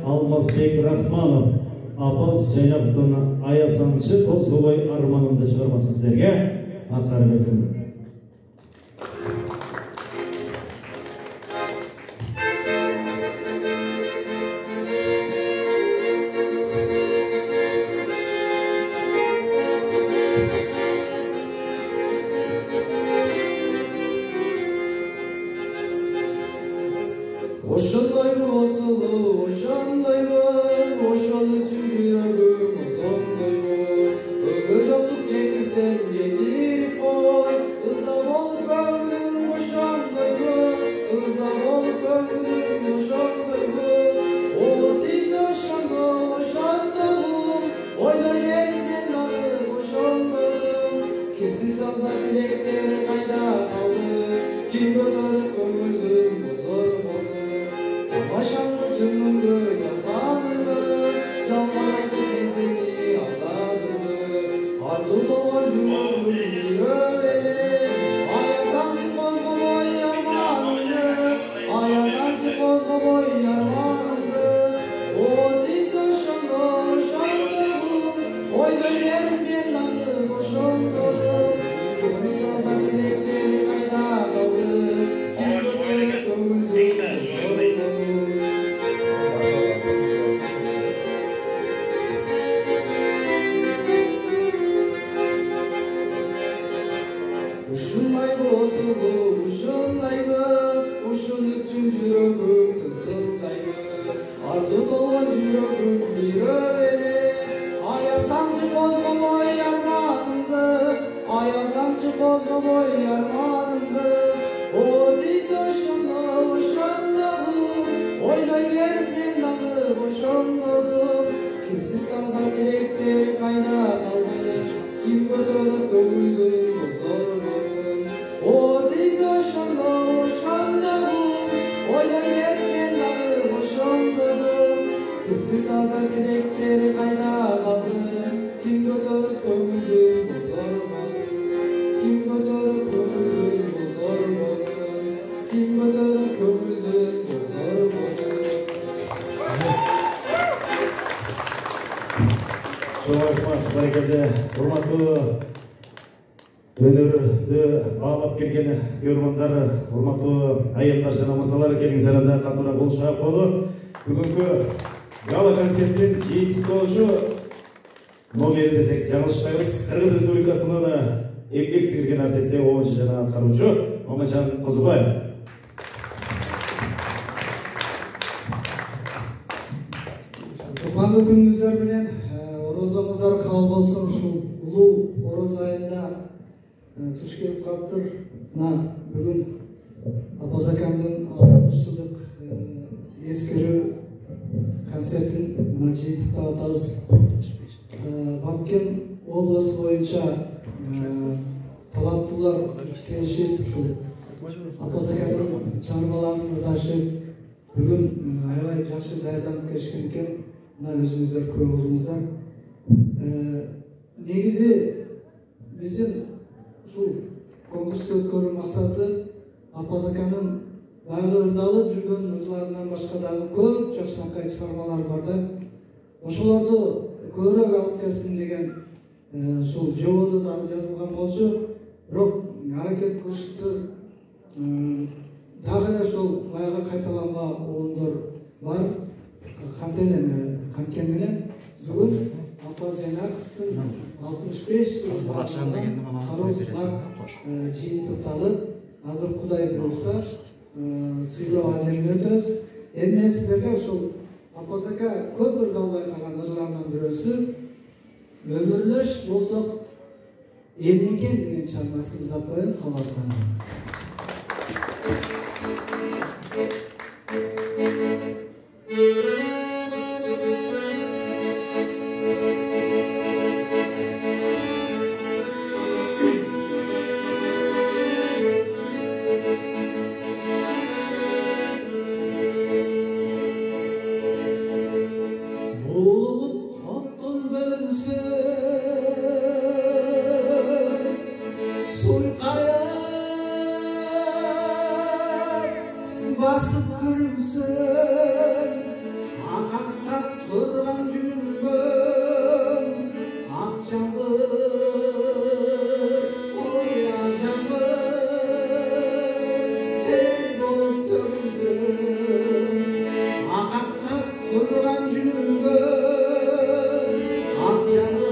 Алмазбек Рахманов, Апас Жайнақовтың Аясаншы Қосғолай арманымды шығармасын сіздерге атқары берсін. Geçirip oy толгон жүрөгүм бирөө эле аясаңчы козгобой арманымды аясаңчы козгобой арманымды о дейсө ошондогу ойлой берип мен дагы ошондодум кирсиз таза тилектер кайда калды ким көтөрөт көңүлдүн бозорунун о дейсө ошондогу ойлой берип мен дагы ошондодум кирсиз таза тилектер кайда калды ким көтөрөт көңүлдүн бозорунун ким көтөрөт көңүлдүн бозорунун ким көтөрөт көңүлдүн бозорунун Çok rahmat, barakalla. Hurmatlı өнөрдү баалап келген көрөрмандар, урматтуу айымдар жана мырзалар, келиңиздер анда катуураак болушуга болду. Бүгүнкү гала концерттин жыйынтыктоочу номери десек жаңылышпайбыз. Кыргыз Республикасынын эмгек сиңирген артисти, оюнчу жана аткаруучу Мамаджан Козубаев. Кутмандуу күнүңүздөр менен орозоңуздар кабыл болсун. Ушул улуу ороз айында туш келип калыптыр. Мына бүгүн Апоз акамдын 60 жылдык эскерүү концертин мына жыйынтыктап атабыз. Баткен областы боюнча таланттуулар келишип ушул Апоз акамдын чыгармаларын ырдашып бүгүн аябай жакшы даярданып келишкен экен. Мына өзүңүздөр көрүп болдуңуздар. Негизи биздин ушул конкурсту өткөрүү максаты Апоз аканын баягы ырдалып жүргөн ырларынан башка дагы көп жакшынакай чыгармалары бар да. Ошолорду көбүрөөк алып келсин деген ушул жободо дагы жазылган болчу. Бирок аракет кылышты. Дагы эле ошол баягы кайталанма орундор бар. Канкен менен бүгүн Апоз Жанаковдун 65 жылдык жыйынтыкталып, азыр Кудай буйруса сыйлоо аземин өтөбүз. Эми силерге ушул Апоз ака көп ырдал байкаган ырларынан бирөөсү өмүрлөш болсок эмнекен деген чыгармасын ырдап коеюн калабатман. Басып көрүнсөң акактап турган жүгүнгөн ак жаңбыр ой ак жаңбыр эл болуп төгүлсөң акактап турган жүгүнгөн ак жаңбыр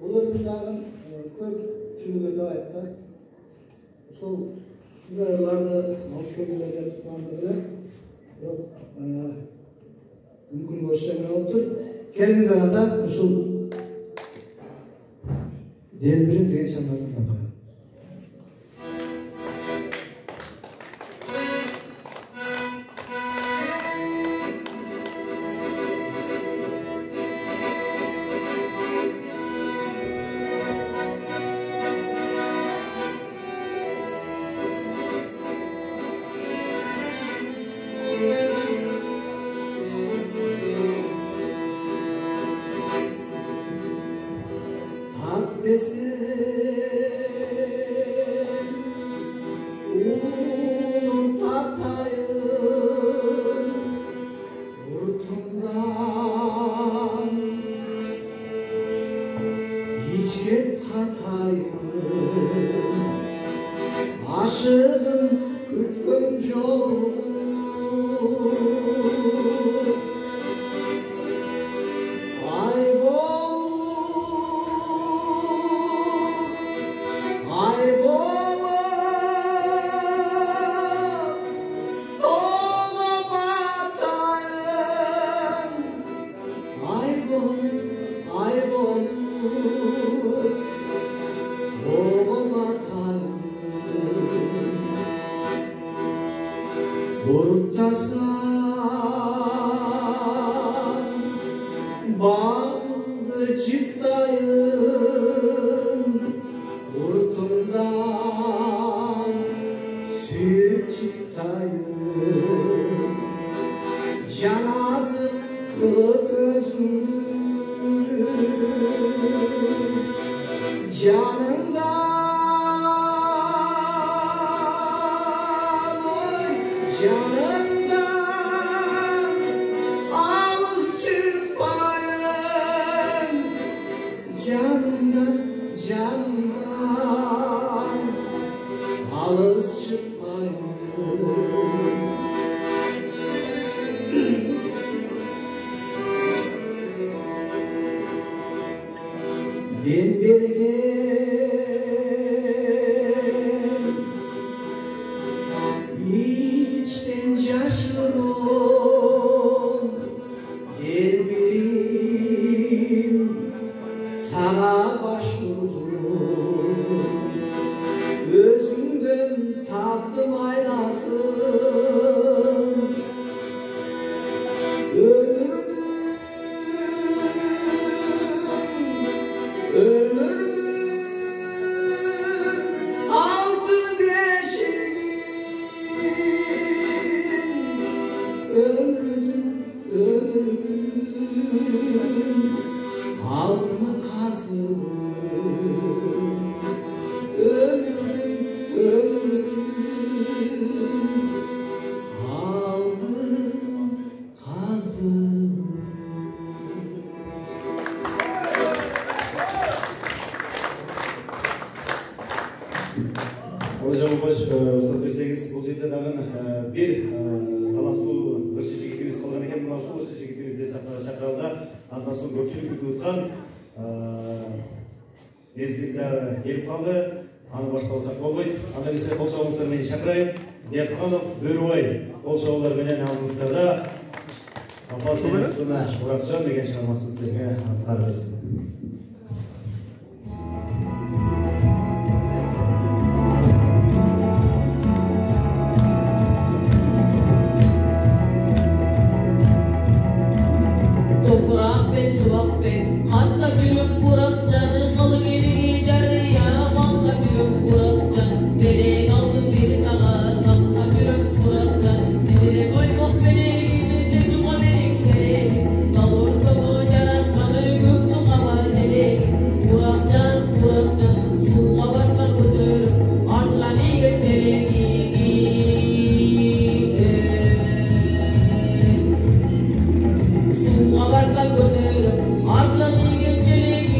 Олардың дагы көпчүлүгү да айтты. Ошол шундайларды алып келгиле деп сурандырды. Бирок мүмкүн болушу эме болуп тур. Келген заманда ушул Делбирим деген чандасын тапкан. Келіп қалды, аны башталсақ болмайды. Ана бесе қол шабыңыздармен шақырайын. Бекханов, Бөрбай қол шабуларменен алдыңыздарда Апасыны Орақжан деген шығармасын сіздерге атқарып берсін. Toprak ve şıvak ve hatta gülüm Burakcan'ı kalı geligi carı yaramakta gülüm Burakcan bere kaldım biri sana sakta gülüm Burakcan birine koymak beni sezuma benim gerek dal ortamı caraşkanı göktü kaba çelek Burakcan suğa varsan götürüm arçlanı geçerek suğa varsan götürüm arçlanı geçerek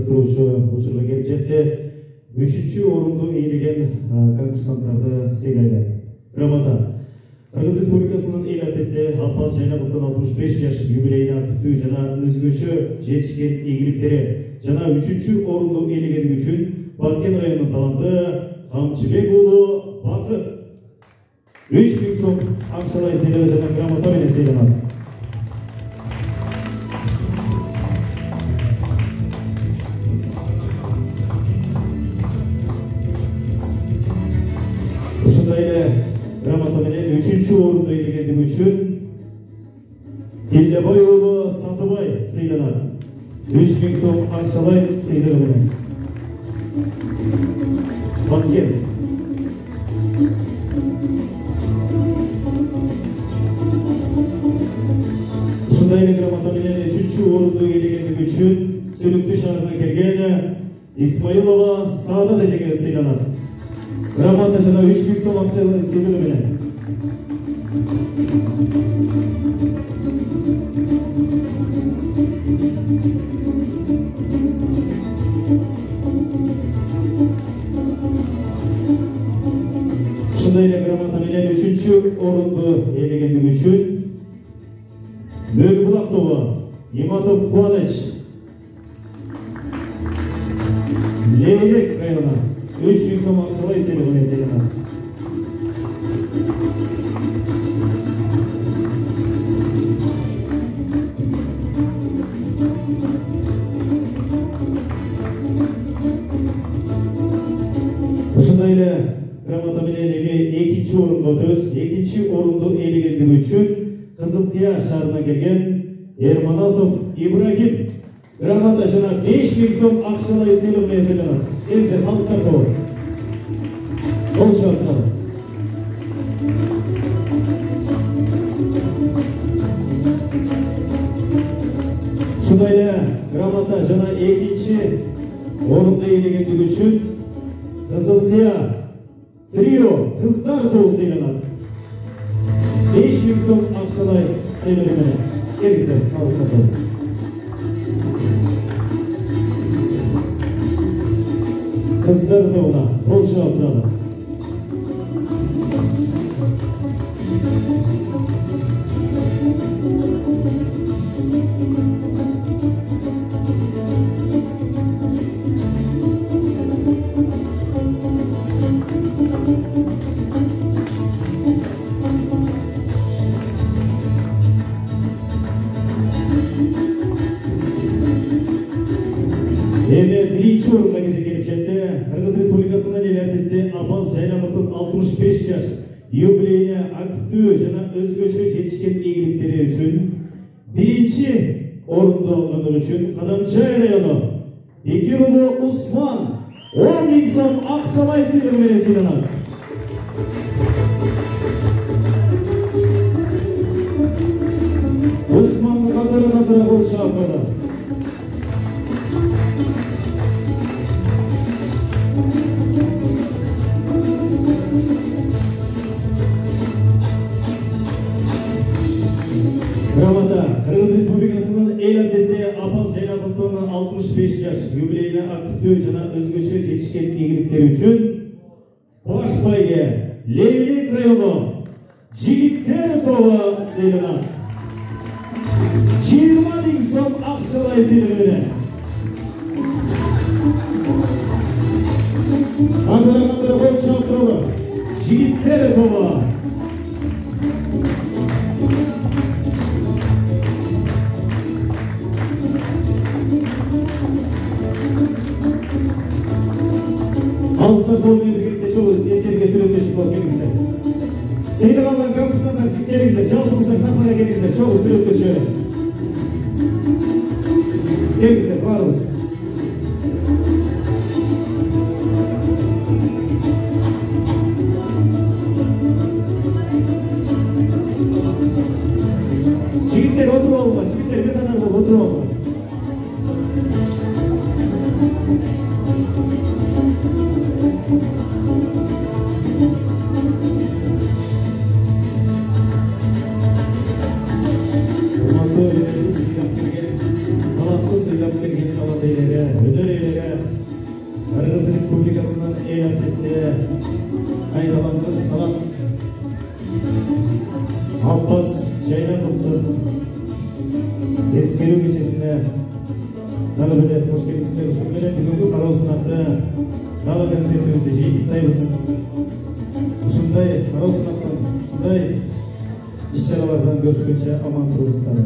кызыктыруучу учурга келип жетти. 3-чү орунду ээлеген конкурсанттарды сыйлайлы. Грамота Кыргыз Республикасынын эл артисти Аппаз Жайнаповдун 65 жаш юбилейине аттуу жана өзгөчө жетишкен ийгиликтери жана 3-чү орунду ээлегендиги үчүн Баткен районунун таланты Камчыбек уулу Бакыт 3000 сом акчалай сыйлыгы жана грамота менен сыйланат. Ушундай эле грамота менен 3-чү орунду ээлегендиги үчүн Тилебай уулу Сандыбай сыйланат. 3000 сом акчалай сыйлыгы менен. Баткен ушундай эле грамота менен 3-чү орунду ээлегендиги үчүн Сөлүктү шаарынан келген Исмаилова Саадат эжеге сыйланат. Грамота жана 3000 сом акчалай сыйлыгы менен. Ушундай эле грамота менен 3-чү орунду ээлегендиги үчүн Мөлбулак тобу Иматов Кубаныч Лейлек районунан 3000 сом акчалай сыйлыгы менен сыйланат. Ушундай эле грамота менен эми 2-чи орунга өтөбүз. 2-чи орунду ээлегендиги үчүн Кызылкыя шаарынан келген Эрманасов Ибрагим грамота жана 5000 сом акчалай сыйлыгы менен сыйланат. Келиңиздер, алыстар тобу. Кол чабыңдар. Ушундай эле грамота жана 2-чи орунду ээлегендиги үчүн Кызылкыя трио кыздар тобу сыйланат. 5000 сом акчалай сыйлыгы менен. Келиңиздер, алыстар тобу. Kızlar тобуна кол чаап туралы. Эми 1-чи орунга кезек келип жетти. Кыргыз Республикасынын эл артисти Аппаз Жайнаповдун 65 жаш юбилейине активдүү жана өзгөчө жетишкен ийгиликтери үчүн 1-чи орунду алгандыгы үчүн Кадамчай району Бекир уулу Усман 10.000 сом акчалай сыйлыгы менен сыйланат. Усман катары кол чаап койду. Грамота Кыргыз Республикасынын эл артисти Аппаз Жайнаповдун 65 жаш юбилейине активдүү жана өзгөчө жетишкен ийгиликтери үчүн баш байге Лейлек району Жигиттер тобу сыйланат. 20.000 сом акчалай сыйлыгы менен. Катара кол чаап туралы. Жигиттер тобу. Алыстар тобу менен биргеликте чогуу эстерге сүрөттөшүп болуп келиңиздер. Сыйлык алган конкурстанттар келиңиздер, жалпыңыздар сахнага келиңиздер, чогуу сүрөттөшү. Келиңиздер, барыбыз. Жигиттер отуруп алыңдар, жигиттер бир катар болуп отуруп алыңдар. Сыйлап берген талантты Республикасының ел артисти айдаламыз талап Алпас Жайнақовтың ескеру кечесіне тағы бір рет қош келдіңіздер. Ушунменен бүгүнкү кароо сынакты дагы концертибизди жыйынтыктайбыз. Ушундай кароо сынактан, ушундай иш-чаралардан көрүшкөнчө аман туруңуздар.